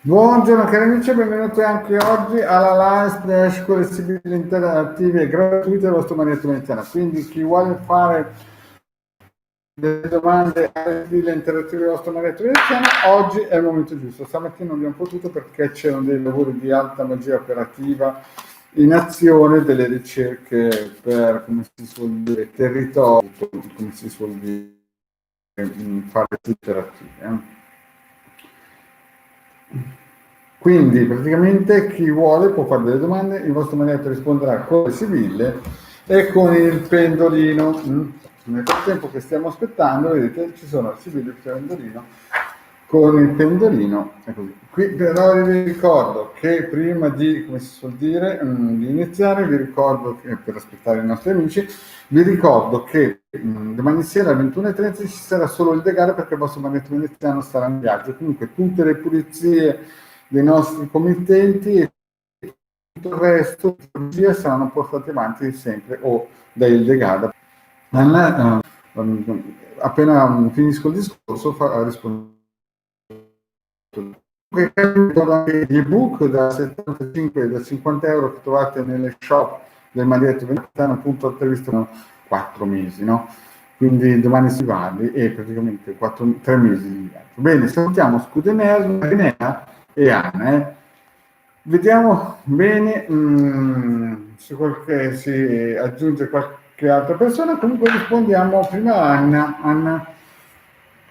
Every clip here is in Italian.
Buongiorno cari amici, benvenuti anche oggi alla live Splash con le sibille interattive gratuite del vostro Marietto Veneziana. Quindi chi vuole fare delle domande alle sibille interattive del vostro Marietto Veneziana, oggi è il momento giusto. Stamattina non abbiamo potuto perché c'erano dei lavori di alta magia operativa in azione, delle ricerche per, come si suol dire, territorio, come si suol dire, fare interattive. Quindi praticamente chi vuole può fare delle domande, il vostro magnetto risponderà con le sibille e con il pendolino. Nel frattempo che stiamo aspettando, vedete, ci sono le sibille e il pendolino con il pendolino. E così. Qui però vi ricordo che prima di, come si suol dire, di iniziare, vi ricordo che per aspettare i nostri amici, vi ricordo che domani sera alle 21:30 ci sarà solo il De Gare perché il vostro magnetto veneziano sarà in viaggio. Comunque tutte le pulizie dei nostri committenti e tutto il resto saranno portati avanti sempre o dai Degada. Anna, appena finisco il discorso, rispondo. Anche gli ebook da 75 e da 50 euro che trovate nelle shop del Marietto Veneziano, appunto attraversano 4 mesi, no? Quindi domani si va e praticamente 3 mesi di viaggio. Bene, salutiamo Scudenea, Marinea e Anna. Vediamo bene se si aggiunge qualche altra persona. Comunque rispondiamo prima a Anna.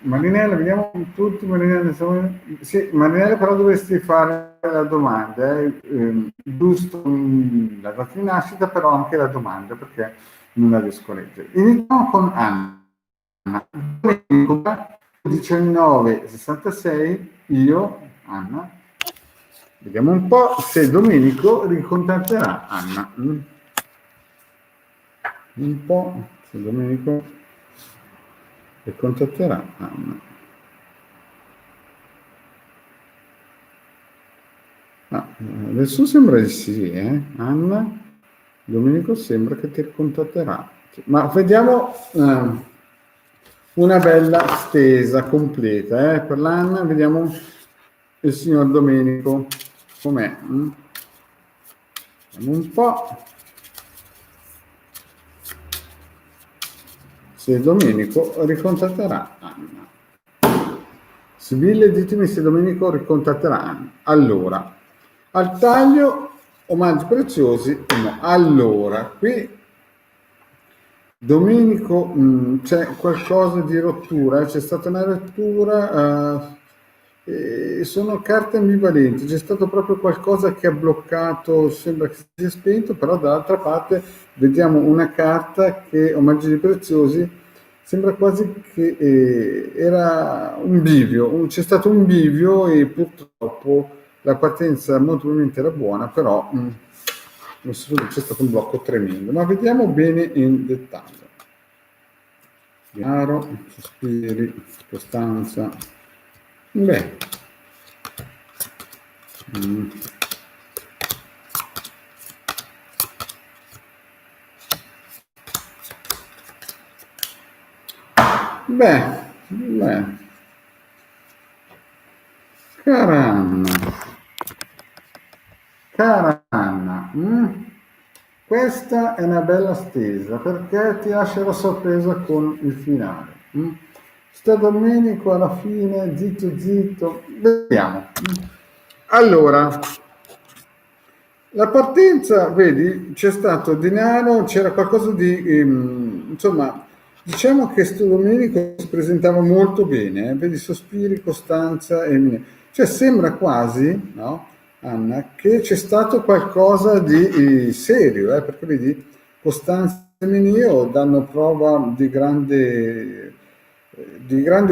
Marinella, vediamo tutti. Marinella, sì, Marinella, però dovresti fare la domanda, giusto la data di nascita, però anche la domanda perché non la riesco a leggere. Iniziamo con Anna. 1966, io, Anna. Vediamo un po' se Domenico ricontatterà Anna. Un po' se Domenico ricontatterà Anna. Adesso sembra di sì, Anna. Domenico sembra che ti ricontatterà. Ma vediamo una bella stesa completa per l'Anna. Vediamo il signor Domenico com'è. Vediamo un po'. Se Domenico ricontatterà Anna. Sibille, ditemi se Domenico ricontatterà Anna. Allora, al taglio, omaggi preziosi, no. Allora, qui Domenico c'è qualcosa di rottura, c'è stata una rottura, sono carte ambivalenti, c'è stato proprio qualcosa che ha bloccato, sembra che si sia spento, però dall'altra parte vediamo una carta che, omaggi preziosi, sembra quasi che era un bivio, c'è stato un bivio e purtroppo la partenza molto probabilmente era buona, però c'è stato un blocco tremendo. Ma vediamo bene in dettaglio. Denaro, sospiri, costanza. Beh. Beh. Cara Anna, questa è una bella stesa perché ti lascia la sorpresa con il finale. Sta Domenico alla fine, zitto, vediamo. Allora, la partenza, vedi, c'è stato denaro, c'era qualcosa di, insomma, diciamo che sto Domenico si presentava molto bene, vedi, sospiri, costanza e... Cioè sembra quasi, no, Anna, che c'è stato qualcosa di serio, perché vedi, costanza e Mineo danno prova di grande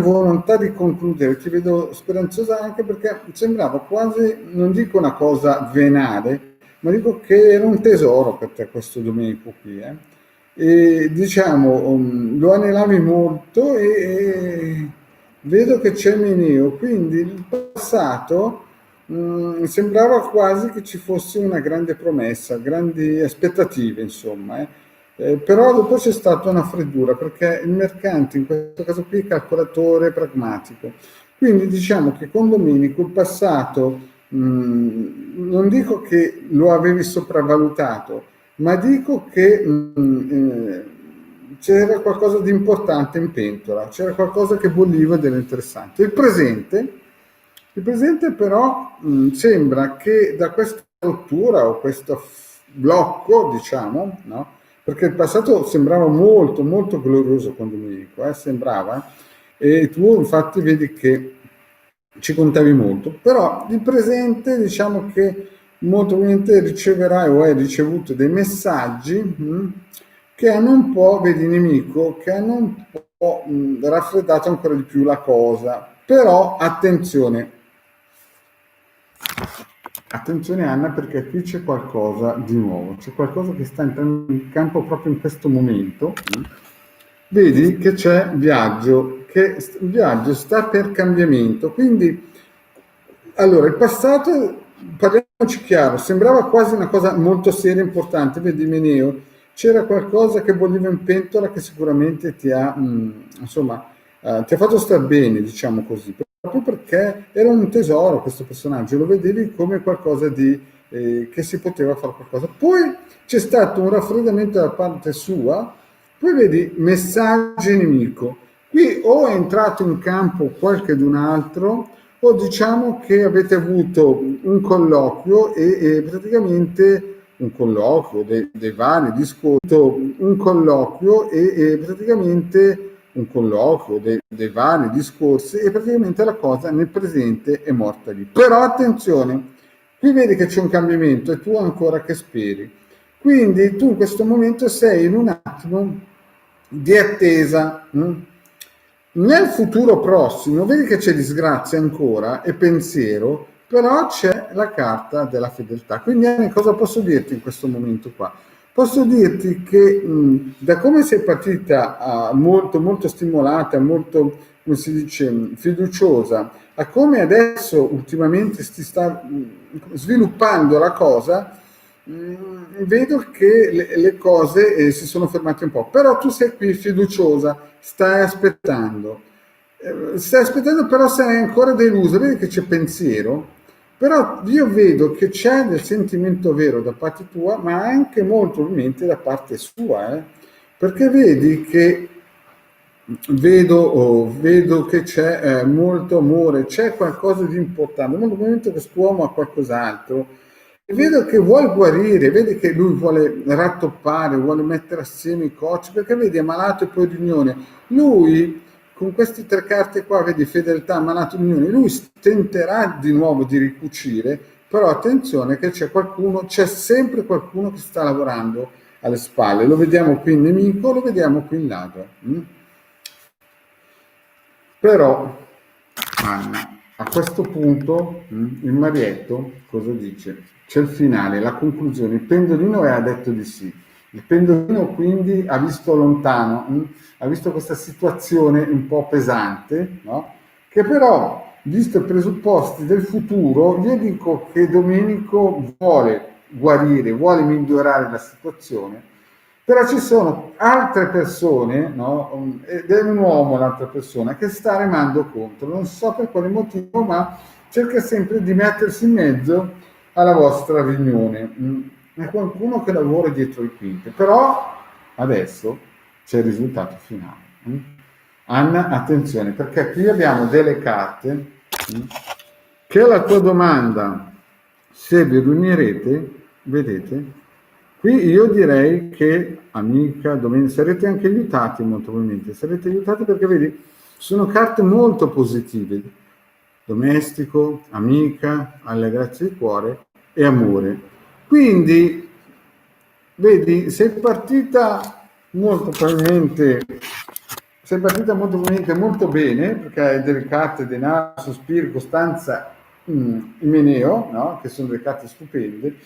volontà di concludere. Ti vedo speranzosa anche perché sembrava quasi, non dico una cosa venale, ma dico che era un tesoro per te questo Domenico qui. E diciamo, lo anelavi molto e vedo che c'è Mineo, quindi il passato sembrava quasi che ci fosse una grande promessa, grandi aspettative, insomma. Però dopo c'è stata una freddura perché il mercante in questo caso qui è calcolatore pragmatico, Quindi diciamo che con Domenico il passato, non dico che lo avevi sopravvalutato, ma dico che c'era qualcosa di importante in pentola, c'era qualcosa che bolliva ed era interessante. Il presente però sembra che da questa rottura o questo blocco, diciamo, no? Perché il passato sembrava molto, molto glorioso con Domenico, sembrava, e tu infatti vedi che ci contavi molto, però il presente diciamo che molto probabilmente riceverai o hai ricevuto dei messaggi che hanno un po', vedi nemico, che hanno un po' raffreddato ancora di più la cosa, però attenzione, attenzione Anna, perché qui c'è qualcosa di nuovo, c'è qualcosa che sta entrando in campo proprio in questo momento. Vedi che c'è viaggio, che il viaggio sta per cambiamento, quindi allora il passato, parliamoci chiaro, sembrava quasi una cosa molto seria e importante, vedi Meneo, c'era qualcosa che bolliva in pentola che sicuramente ti ha, insomma, ti ha fatto star bene, diciamo così, proprio perché era un tesoro questo personaggio, lo vedevi come qualcosa di, che si poteva fare qualcosa. Poi c'è stato un raffreddamento da parte sua, poi vedi messaggio nemico. Qui o è entrato in campo qualche d'un altro, o diciamo che avete avuto un colloquio e praticamente un colloquio dei vari discorsi, un colloquio e praticamente un colloquio dei vari discorsi e praticamente la cosa nel presente è morta lì. Però attenzione, qui vedi che c'è un cambiamento e tu ancora che speri. Quindi tu in questo momento sei in un attimo di attesa. Nel futuro prossimo, vedi che c'è disgrazia ancora e pensiero, però c'è la carta della fedeltà. Quindi Anni, cosa posso dirti in questo momento qua? Posso dirti che da come sei partita molto, molto stimolata, molto, come si dice, fiduciosa, a come adesso ultimamente si sta sviluppando la cosa, vedo che le cose si sono fermate un po', però tu sei qui fiduciosa, stai aspettando però sei ancora deluso, vedi che c'è pensiero, però io vedo che c'è del sentimento vero da parte tua, ma anche molto probabilmente da parte sua, perché vedi che vedo che c'è molto amore, c'è qualcosa di importante, molto probabilmente quest'uomo ha qualcos'altro. E vedo che vuoi guarire, vedi che lui vuole rattoppare, vuole mettere assieme i cocci, perché vedi è malato e poi riunione. Lui, con queste tre carte qua, vedi fedeltà, malato e riunione, lui tenterà di nuovo di ricucire, però attenzione che c'è qualcuno, c'è sempre qualcuno che sta lavorando alle spalle. Lo vediamo qui in nemico, lo vediamo qui in ladro. Però, Anna, a questo punto il Marietto cosa dice? C'è il finale, la conclusione. Il pendolino ha detto di sì. Il pendolino quindi ha visto lontano, ha visto questa situazione un po' pesante, no? Che però, visto i presupposti del futuro, io dico che Domenico vuole guarire, vuole migliorare la situazione, però ci sono altre persone, no? Ed è un uomo l'altra persona che sta remando contro, non so per quale motivo, ma cerca sempre di mettersi in mezzo alla vostra riunione. È qualcuno che lavora dietro le quinte, però adesso c'è il risultato finale. Anna, attenzione, perché qui abbiamo delle carte che la tua domanda, se vi riunirete, vedete, qui io direi che, amica, Domenica, sarete anche aiutati molto probabilmente, sarete aiutati perché vedi, sono carte molto positive, domestico, amica, allegrezza di cuore e amore. Quindi, vedi, sei partita molto probabilmente molto bene, perché hai delle carte denaro, sospiro, costanza, Imeneo, no? Che sono delle carte stupende.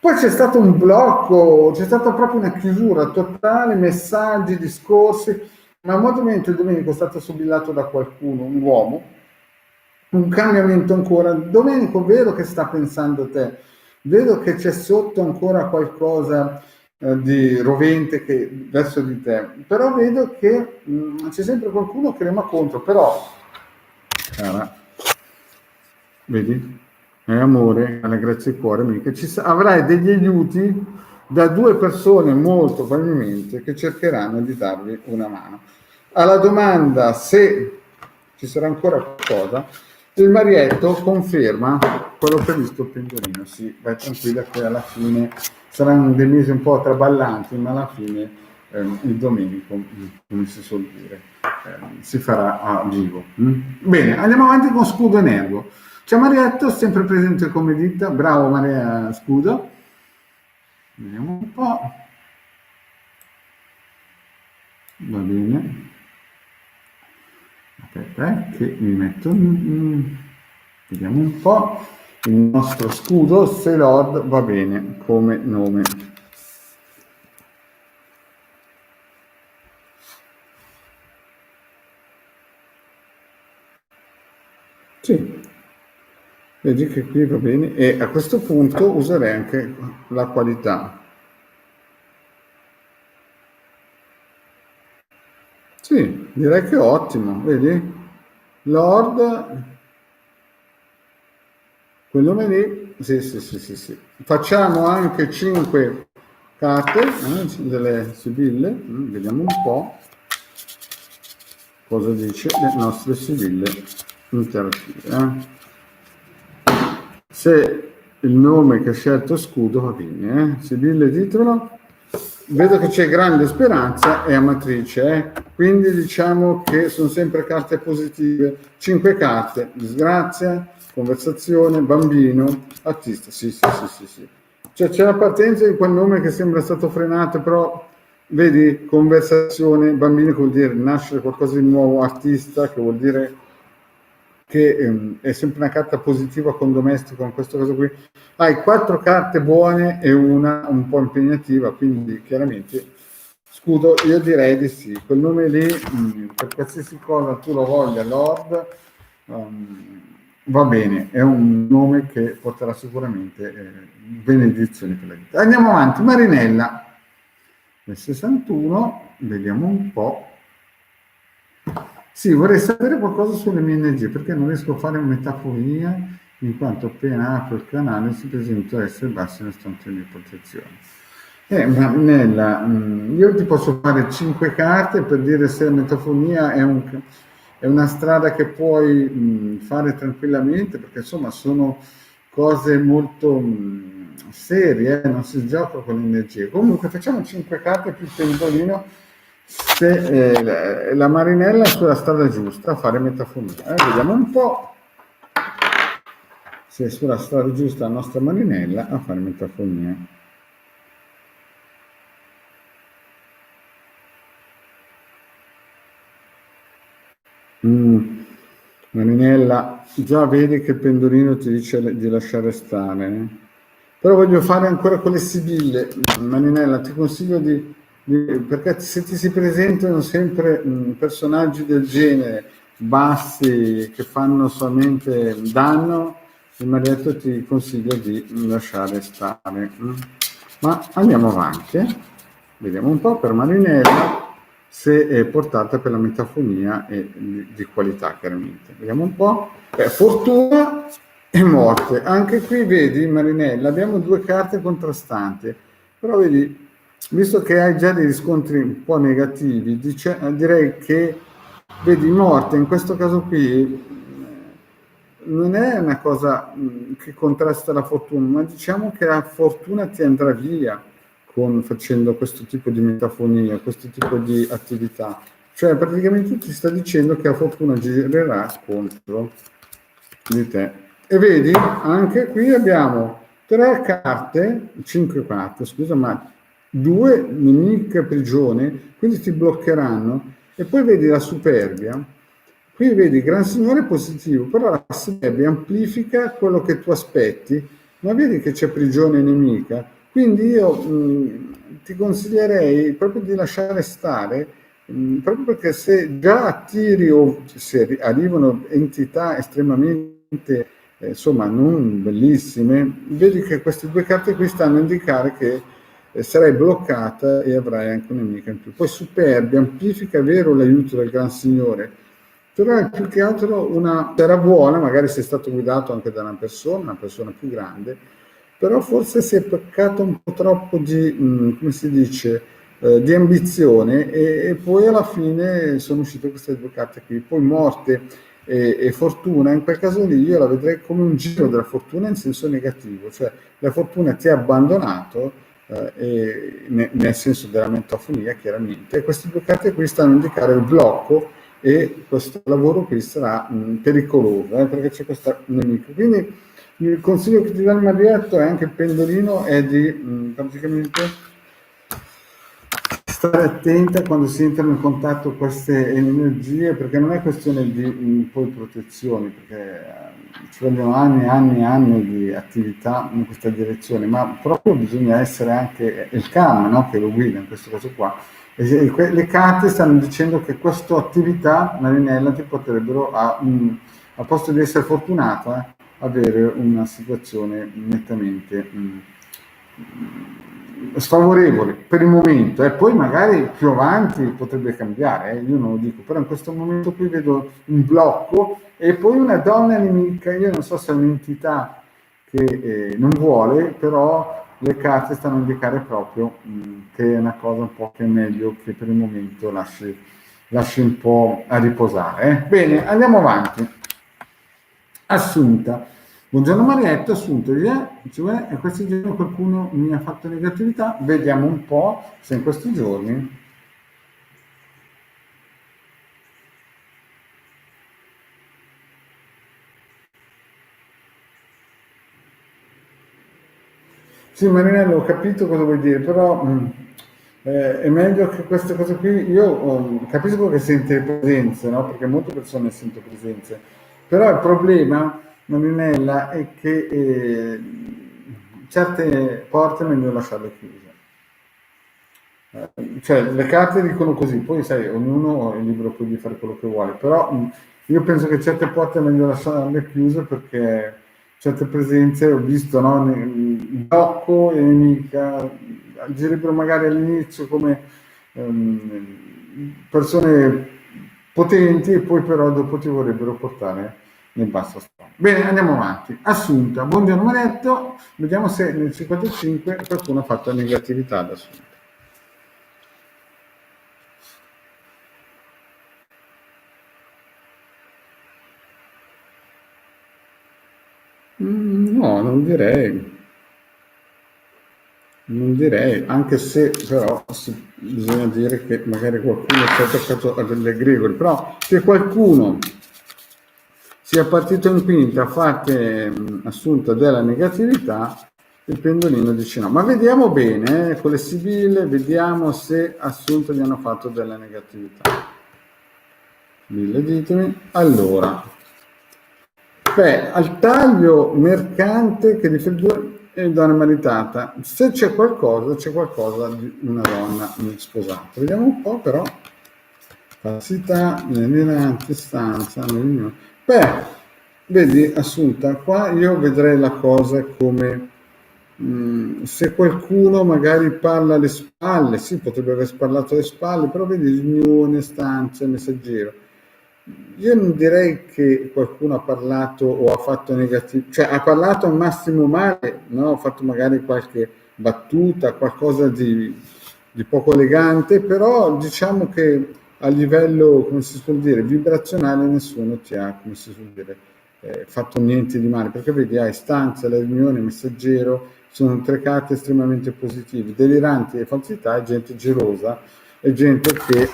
Poi c'è stato un blocco, c'è stata proprio una chiusura totale, messaggi, discorsi, ma al momento il Domenico è stato sobillato da qualcuno, un uomo, un cambiamento ancora. Domenico vedo che sta pensando a te, vedo che c'è sotto ancora qualcosa di rovente verso di te, però vedo che c'è sempre qualcuno che rema contro, però cara, vedi? È amore, allegrezza di cuore, mica. Avrai degli aiuti da due persone molto probabilmente che cercheranno di darvi una mano. Alla domanda se ci sarà ancora qualcosa, il Marietto conferma quello che ha visto il pendolino. Sì, vai tranquilla che alla fine saranno dei mesi un po' traballanti, ma alla fine il Domenico, come si suol dire, si farà a vivo. Bene, andiamo avanti con Scudo e Nervo. C'è Marietto, sempre presente come dita, bravo Maria Scudo. Vediamo un po'. Va bene. Aspetta, che mi metto. Vediamo un po'. Il nostro scudo, se Lord va bene come nome. Sì. Vedi che qui va bene e a questo punto userei anche la qualità. Sì, direi che è ottimo, vedi? Lord, quel nome lì, sì. Facciamo anche 5 carte delle sibille, vediamo un po' cosa dice le nostre sibille interattive. Se il nome che ha scelto Scudo va bene, Sibille ditemelo. Vedo che c'è grande speranza e amatrice, quindi diciamo che sono sempre carte positive. 5 carte: disgrazia, conversazione, bambino, artista. Sì. Cioè c'è la partenza di quel nome che sembra stato frenato, però vedi, conversazione, bambino che vuol dire nascere qualcosa di nuovo, artista che vuol dire che è sempre una carta positiva con domestico, in questo caso qui hai 4 carte buone e una un po' impegnativa, quindi chiaramente Scudo, io direi di sì, quel nome lì per qualsiasi cosa tu lo voglia Lord, va bene, è un nome che porterà sicuramente benedizioni per la vita. Andiamo avanti, Marinella nel 61, vediamo un po'. Sì, vorrei sapere qualcosa sulle mie energie, perché non riesco a fare metaforia, in quanto appena apro il canale si presenta essere bassi nonostante le protezioni. Marinella, io ti posso fare 5 carte per dire se la metafonia è una strada che puoi fare tranquillamente, perché insomma sono cose molto serie, non si gioca con le energie. Comunque facciamo 5 carte più il pendolino. Se la Marinella è sulla strada giusta a fare metafonia. Vediamo un po' se è sulla strada giusta la nostra Marinella a fare metafonia. Marinella, già vedi che il pendolino ti dice di lasciare stare, però voglio fare ancora con le sibille. Marinella, ti consiglio perché se ti si presentano sempre personaggi del genere bassi che fanno solamente danno, il Marietto ti consiglia di lasciare stare. Ma andiamo avanti, vediamo un po' per Marinella se è portata per la metafonia e di qualità, chiaramente. Vediamo un po'. Fortuna e morte. Anche qui vedi Marinella, abbiamo 2 carte contrastanti, però vedi, visto che hai già dei riscontri un po' negativi, direi che vedi morte in questo caso qui non è una cosa che contrasta la fortuna, ma diciamo che la fortuna ti andrà via facendo questo tipo di metafonia, questo tipo di attività. Cioè praticamente ti sta dicendo che la fortuna girerà contro di te. E vedi, anche qui abbiamo 3 carte, 5 carte, scusa, ma 2 nemiche prigione, quindi ti bloccheranno. E poi vedi la superbia. Qui vedi Gran Signore positivo, però la superbia amplifica quello che tu aspetti, ma vedi che c'è prigione nemica. Quindi io ti consiglierei proprio di lasciare stare, proprio perché se già attiri o se arrivano entità estremamente insomma non bellissime, vedi che queste 2 carte qui stanno a indicare che sarai bloccata e avrai anche un'amica in più. Poi superbia amplifica, vero, l'aiuto del Gran Signore, però è più che altro era buona, magari sei stato guidato anche da una persona più grande, però forse si è peccato un po' troppo di, come si dice, di ambizione e poi alla fine sono uscite queste due carte qui, poi morte e fortuna, in quel caso lì io la vedrei come un giro della fortuna in senso negativo, cioè la fortuna ti ha abbandonato nel senso della mentafonia chiaramente, e queste due carte qui stanno a indicare il blocco e questo lavoro qui sarà pericoloso perché c'è questa nemica. Quindi il consiglio che ti dà il Marietto è anche il pendolino è di praticamente stare attenta quando si entrano in contatto con queste energie, perché non è questione di poi protezioni, perché ci vogliono anni e anni e anni di attività in questa direzione, ma proprio bisogna essere anche il Kama, no? Che lo guida in questo caso qua. Le carte stanno dicendo che queste attività, Marinella, ti potrebbero, al posto di essere fortunata, avere una situazione nettamente sfavorevole per il momento, e poi magari più avanti potrebbe cambiare, io non lo dico, però in questo momento qui vedo un blocco e poi una donna nemica, io non so se è un'entità che non vuole, però le carte stanno a indicare proprio che è una cosa un po' che è meglio che per il momento lasci un po' a riposare. Bene, andiamo avanti. Assunta. Buongiorno Marietta, Assunta, e questi giorni qualcuno mi ha fatto negatività, vediamo un po' se in questi giorni sì, Marinello, ho capito cosa vuoi dire, però è meglio che queste cose qui, io capisco che senti presenze, no? Perché molte persone sentono presenze, però il problema, Marinella, è che certe porte è meglio lasciarle chiuse. Cioè, le carte dicono così, poi sai, ognuno è libero poi di fare quello che vuole, però io penso che certe porte è meglio lasciarle chiuse perché certe presenze ho visto, no? Blocco e nemica, agirebbero magari all'inizio come persone potenti e poi però dopo ti vorrebbero portare nel basso sfondo. Bene, andiamo avanti. Assunta, buongiorno Maretto, vediamo se nel 55 qualcuno ha fatto negatività ad Assunta. No, non direi. Non direi, anche se però bisogna dire che magari qualcuno si è toccato a delle egregori, però se qualcuno sia partito in quinta a fare assunta della negatività, il pendolino dice no. Ma vediamo bene, con le sibille, vediamo se assunto gli hanno fatto della negatività. Sibille, ditemi. Allora, beh, al taglio mercante che di 2 e donna maritata, se c'è qualcosa di una donna sposata. Vediamo un po' però. Falsità, nell'irante stanza, beh, vedi, Assunta, qua io vedrei la cosa come se qualcuno magari parla alle spalle, sì, potrebbe aver parlato alle spalle, però vedi riunione, stanza, messaggero. Io non direi che qualcuno ha parlato o ha fatto negativo, cioè ha parlato al massimo male, no? Ha fatto magari qualche battuta, qualcosa di poco elegante, però diciamo che a livello, come si suol dire, vibrazionale nessuno ti ha, come si suol dire, fatto niente di male, perché vedi, hai stanza, la riunione, messaggero, sono 3 carte estremamente positive, deliranti e falsità, e gente gelosa, e gente che,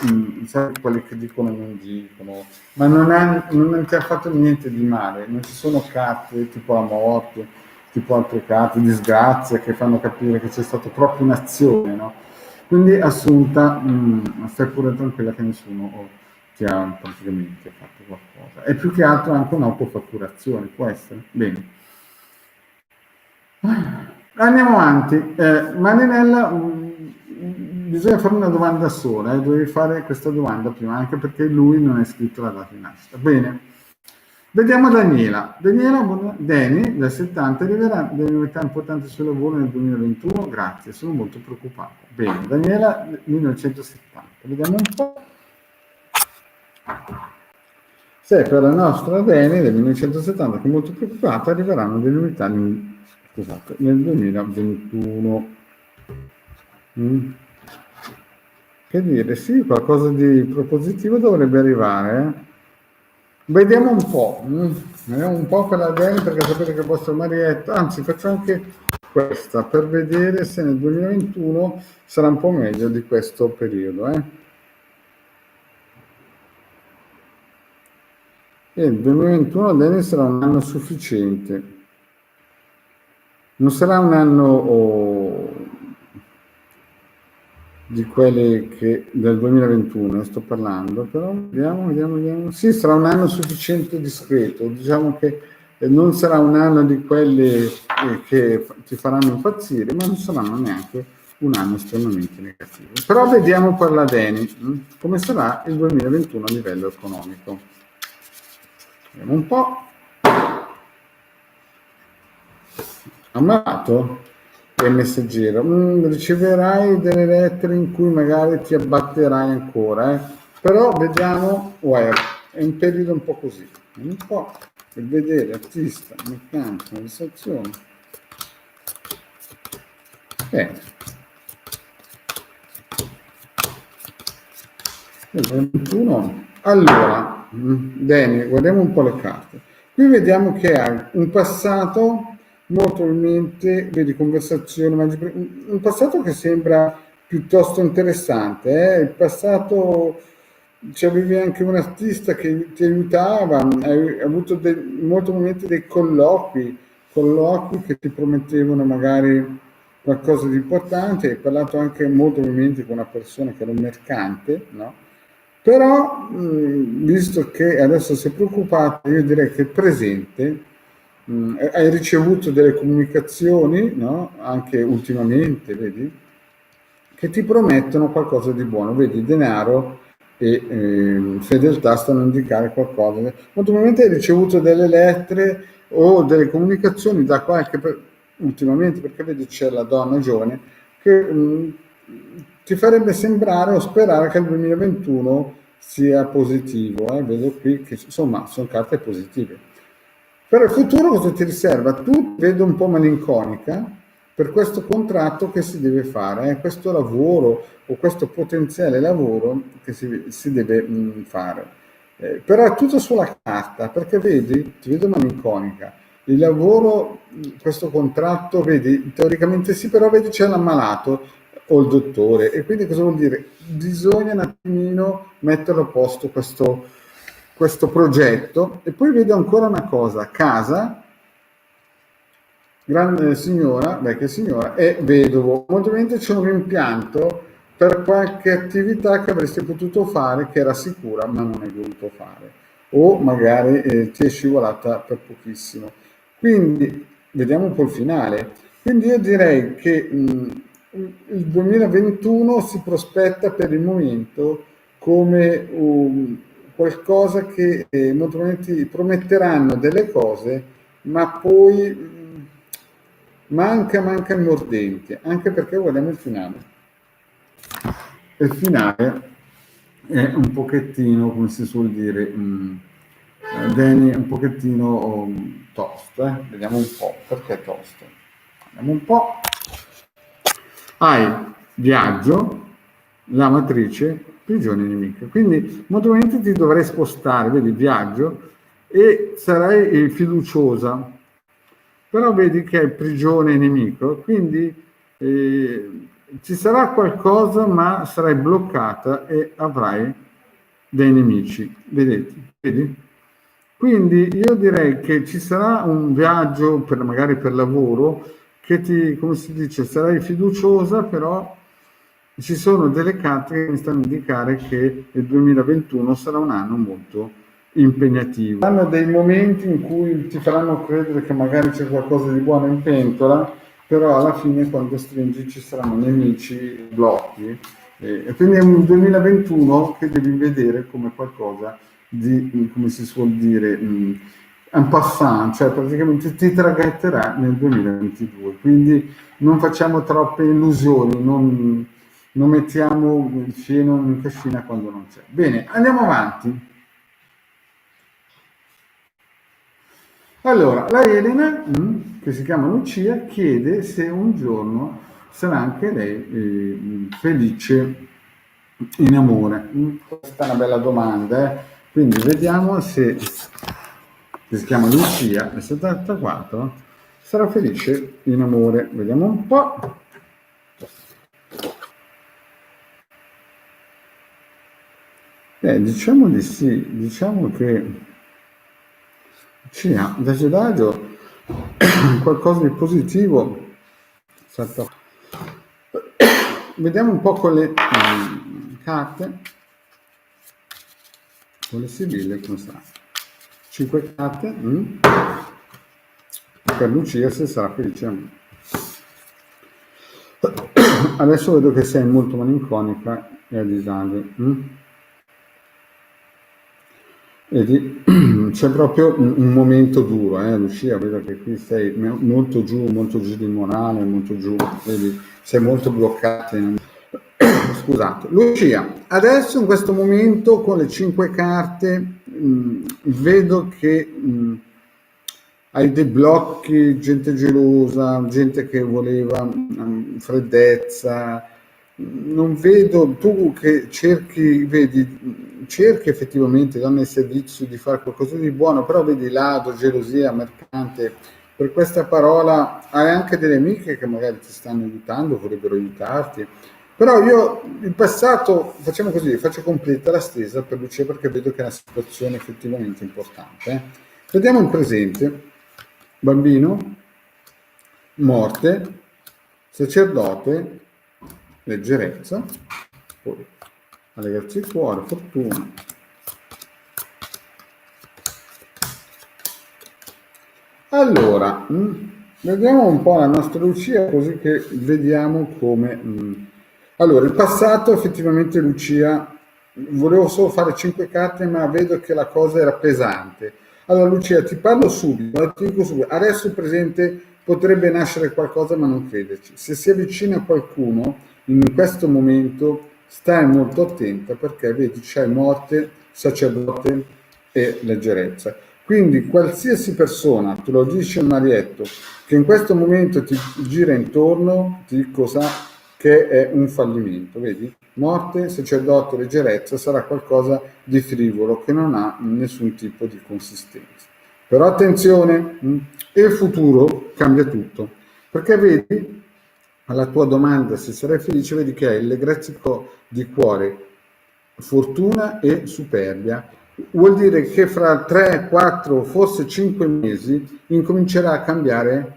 sai, quelli che dicono e non dicono, ma non ti ha fatto niente di male, non ci sono carte tipo la morte, tipo altre carte, disgrazia, che fanno capire che c'è stata proprio un'azione, no? Quindi Assunta, stai pure tranquilla che nessuno ti ha praticamente fatto qualcosa. E più che altro anche un'autofatturazione, può essere. Bene. Andiamo avanti. Marinella, bisogna fare una domanda sola, dovevi fare questa domanda prima, anche perché lui non è scritto la data di nascita. Bene. Vediamo Daniela. Dani, del 70, arriverà delle novità importanti sul lavoro nel 2021? Grazie, sono molto preoccupata. Bene, Daniela, 1970. Vediamo un po'. Se per la nostra Deni del 1970, che è molto preoccupata, arriveranno delle novità scusate, nel 2021. Che dire, sì, qualcosa di propositivo dovrebbe arrivare. Vediamo un po', vediamo un po' per la Deni, perché sapete che il vostro Marietto, anzi faccio anche questa per vedere se nel 2021 sarà un po' meglio di questo periodo. E il 2021 Deni sarà un anno sufficiente, non sarà un anno di quelli che del 2021 sto parlando, però vediamo. Sì, sarà un anno sufficiente discreto, diciamo che non sarà un anno di quelli che ti faranno impazzire, ma non saranno neanche un anno estremamente negativo. Però vediamo per la Deni come sarà il 2021 a livello economico. Vediamo un po'. Amato e messaggero, riceverai delle lettere in cui magari ti abbatterai ancora, però vediamo, è un periodo un po' così, un po' per vedere artista, meccanico, conversazione. Il 21. Allora, Dani, guardiamo un po' le carte. Qui vediamo che ha un passato molto probabilmente, vedi, conversazione, un passato che sembra piuttosto interessante. Il passato, c'avevi anche un artista che ti aiutava, hai avuto molti momenti dei colloqui che ti promettevano magari qualcosa di importante, hai parlato anche molti momenti con una persona che era un mercante, no? Però, visto che adesso sei preoccupato, io direi che il presente, hai ricevuto delle comunicazioni, no? Anche ultimamente, vedi, che ti promettono qualcosa di buono, vedi, denaro e fedeltà stanno a indicare qualcosa. Molto probabilmente hai ricevuto delle lettere o delle comunicazioni da ultimamente, perché vedi c'è la donna giovane, che ti farebbe sembrare o sperare che il 2021 sia positivo. Vedo qui che insomma sono carte positive. Per il futuro cosa ti riserva? Tu vedo un po' malinconica per questo contratto che si deve fare, questo lavoro o questo potenziale lavoro che si deve fare. Però è tutto sulla carta, perché vedi, ti vedo malinconica. Il lavoro, questo contratto, vedi, teoricamente sì, però vedi c'è l'ammalato o il dottore, e quindi cosa vuol dire? Bisogna un attimino mettere a posto questo progetto. E poi vedo ancora una cosa: casa, grande signora, vecchia signora, e vedovo. Molto probabilmente c'è un rimpianto per qualche attività che avresti potuto fare, che era sicura ma non hai voluto fare, o magari ti è scivolata per pochissimo. Quindi vediamo un po' il finale. Quindi io direi che il 2021 si prospetta per il momento come qualcosa che molto probabilmente prometteranno delle cose, ma poi manca il mordente, anche perché guardiamo il finale. Il finale è un pochettino, come si suol dire, Dani, un pochettino tosto. Vediamo un po', perché tosto? Vediamo un po'. Hai viaggio, la matrice, prigione nemica. Quindi molto probabilmente ti dovrai spostare, vedi, viaggio, e sarai fiduciosa. Però vedi che è prigione nemico, quindi ci sarà qualcosa, ma sarai bloccata e avrai dei nemici. Vedi? Quindi io direi che ci sarà un viaggio magari per lavoro che come si dice, sarai fiduciosa, però ci sono delle carte che mi stanno a indicare che il 2021 sarà un anno molto impegnativo. Hanno dei momenti in cui ti faranno credere che magari c'è qualcosa di buono in pentola, però alla fine quando stringi ci saranno nemici, blocchi, e quindi è un 2021 che devi vedere come qualcosa di, come si suol dire, un passant, cioè praticamente ti traghetterà nel 2022, quindi non facciamo troppe illusioni, non mettiamo il fieno in cascina quando non c'è. Bene, andiamo avanti. Allora, la Elena, che si chiama Lucia, chiede se un giorno sarà anche lei felice in amore. Questa è una bella domanda, eh? Quindi vediamo se si chiama Lucia, nel 74, sarà felice in amore. Vediamo un po'. Diciamo di sì, diciamo che Lucia da Gedaggio qualcosa di positivo. Vediamo un po' con le carte, con le sibille, come sta. 5 carte per Lucia, se sarà felice. Adesso vedo che sei molto malinconica e a disagio. Vedi, c'è proprio un momento duro, Lucia, vedo che qui sei molto giù di morale, molto giù, vedi, sei molto bloccata. Scusate. Lucia, adesso in questo momento con le 5 carte vedo che hai dei blocchi, gente gelosa, gente che voleva freddezza. Non vedo, tu che cerchi, vedi, cerchi effettivamente nel servizio di fare qualcosa di buono, però vedi lado, gelosia, mercante. Per questa parola hai anche delle amiche che magari ti stanno aiutando, vorrebbero aiutarti. Però io, il passato, facciamo così, faccio completa la stesa per Lucia perché vedo che è una situazione effettivamente importante. Vediamo il presente. Bambino, morte, sacerdote, leggerezza, poi allegarsi il cuore, fortuna. Allora, vediamo un po' la nostra Lucia così che vediamo come... Allora, il passato effettivamente Lucia, volevo solo fare 5 carte ma vedo che la cosa era pesante. Allora Lucia, ti parlo subito, ti dico subito, adesso il presente potrebbe nascere qualcosa ma non crederci. Se si avvicina qualcuno in questo momento stai molto attenta perché vedi c'è morte, sacerdote e leggerezza. Quindi qualsiasi persona, te lo dice il Marietto, che in questo momento ti gira intorno, ti sa che è un fallimento, vedi? Morte, sacerdote, leggerezza sarà qualcosa di frivolo che non ha nessun tipo di consistenza. Però attenzione, il futuro cambia tutto, perché vedi, alla tua domanda se sarai felice, vedi che è il legrezzico di cuore, fortuna e superbia. Vuol dire che fra 3, 4, forse 5 mesi incomincerà a cambiare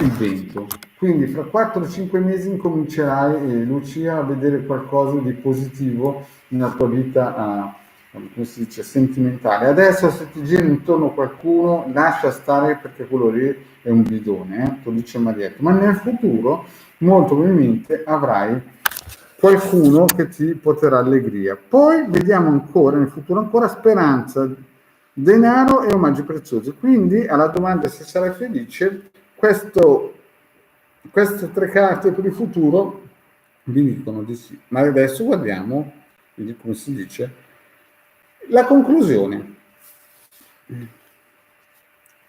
il vento. Quindi fra 4-5 mesi incomincerai, Lucia, a vedere qualcosa di positivo nella tua vita, come si dice, sentimentale. Adesso se ti gira intorno qualcuno, lascia stare perché quello lì è un bidone, lo dice Marietto. Ma nel futuro, molto probabilmente, avrai qualcuno che ti porterà allegria. Poi vediamo ancora, nel futuro ancora, speranza, denaro e omaggi preziosi. Quindi alla domanda se sarai felice, queste 3 carte per il futuro vi dicono di sì. Ma adesso guardiamo, quindi come si dice, la conclusione.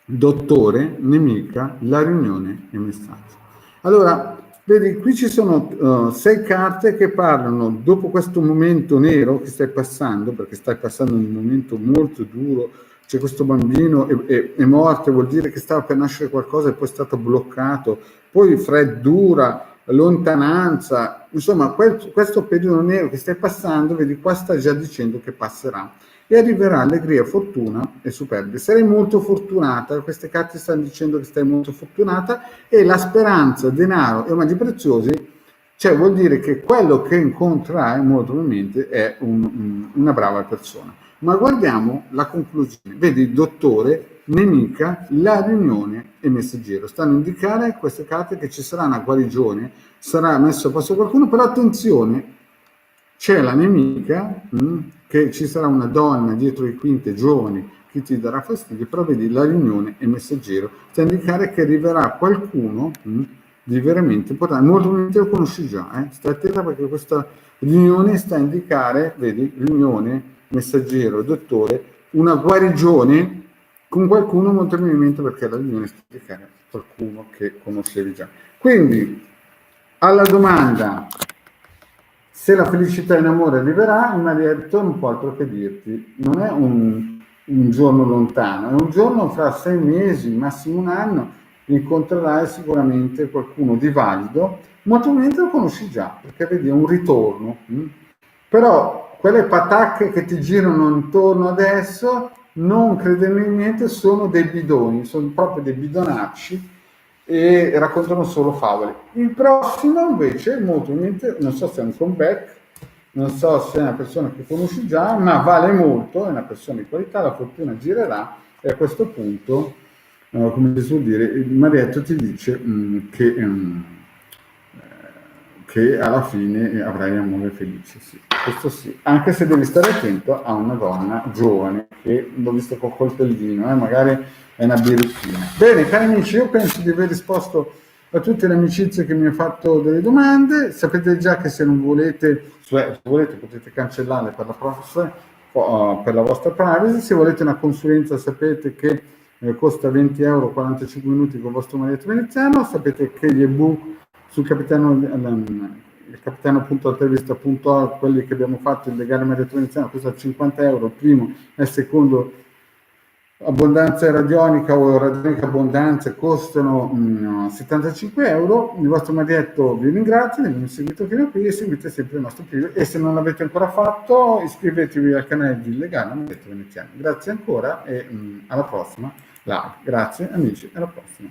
Dottore, nemica, la riunione e messaggio. Allora, vedi, qui ci sono 6 carte che parlano, dopo questo momento nero che stai passando, perché stai passando un momento molto duro, c'è questo bambino è morto, vuol dire che stava per nascere qualcosa e poi è stato bloccato, poi freddura, lontananza, insomma questo periodo nero che stai passando, vedi qua sta già dicendo che passerà e arriverà allegria, fortuna e superbia. Sarai molto fortunata, queste carte stanno dicendo che stai molto fortunata e la speranza, denaro e omaggi preziosi, cioè vuol dire che quello che incontrerai molto probabilmente è una brava persona. Ma guardiamo la conclusione. Vedi, dottore, nemica, la riunione e messaggero. Stanno a indicare queste carte che ci sarà una guarigione, sarà messo a posto qualcuno, però attenzione, c'è la nemica, che ci sarà una donna dietro le quinte giovane che ti darà fastidio, però vedi la riunione e messaggero. Sta a indicare che arriverà qualcuno di veramente importante. Molto probabilmente lo conosci già, stai attenta perché questa riunione sta a indicare, vedi, riunione, messaggero, dottore, una guarigione con qualcuno molto probabilmente perché la devi spiegare qualcuno che conoscevi già. Quindi, alla domanda se la felicità in amore arriverà, il marietto non può altro che dirti, non è un giorno lontano, è un giorno fra 6 mesi, massimo un anno, incontrerai sicuramente qualcuno di valido, molto probabilmente lo conosci già, perché vedi è un ritorno. Però quelle patacche che ti girano intorno adesso, non credendo in niente, sono dei bidoni, sono proprio dei bidonacci e raccontano solo favole. Il prossimo invece, molto probabilmente, non so se è un comeback, non so se è una persona che conosci già, ma vale molto, è una persona di qualità, la fortuna girerà e a questo punto, come si suol dire, il marietto ti dice che alla fine avrai amore felice, sì. Questo sì, anche se devi stare attento a una donna giovane che l'ho visto col coltellino, magari è una birrettina. Bene, cari amici, io penso di aver risposto a tutte le amicizie che mi hanno fatto delle domande. Sapete già che se non volete, se volete potete cancellarle per la prossima, per la vostra privacy. Se volete una consulenza sapete che costa 20 euro 45 minuti con il vostro marietto veneziano. Sapete che gli ebook sul il capitano.altavista.org, quelli che abbiamo fatto, il legale marietto veneziano, costa 50 euro il primo e il secondo. Abbondanza radionica o radionica abbondanza costano 75 euro. Il vostro marietto vi ringrazia, vi abbiamo seguito fino a qui e seguite sempre il nostro video, e se non l'avete ancora fatto iscrivetevi al canale di Legale Marietto Veneziano. Grazie ancora e alla prossima live. Grazie amici, alla prossima.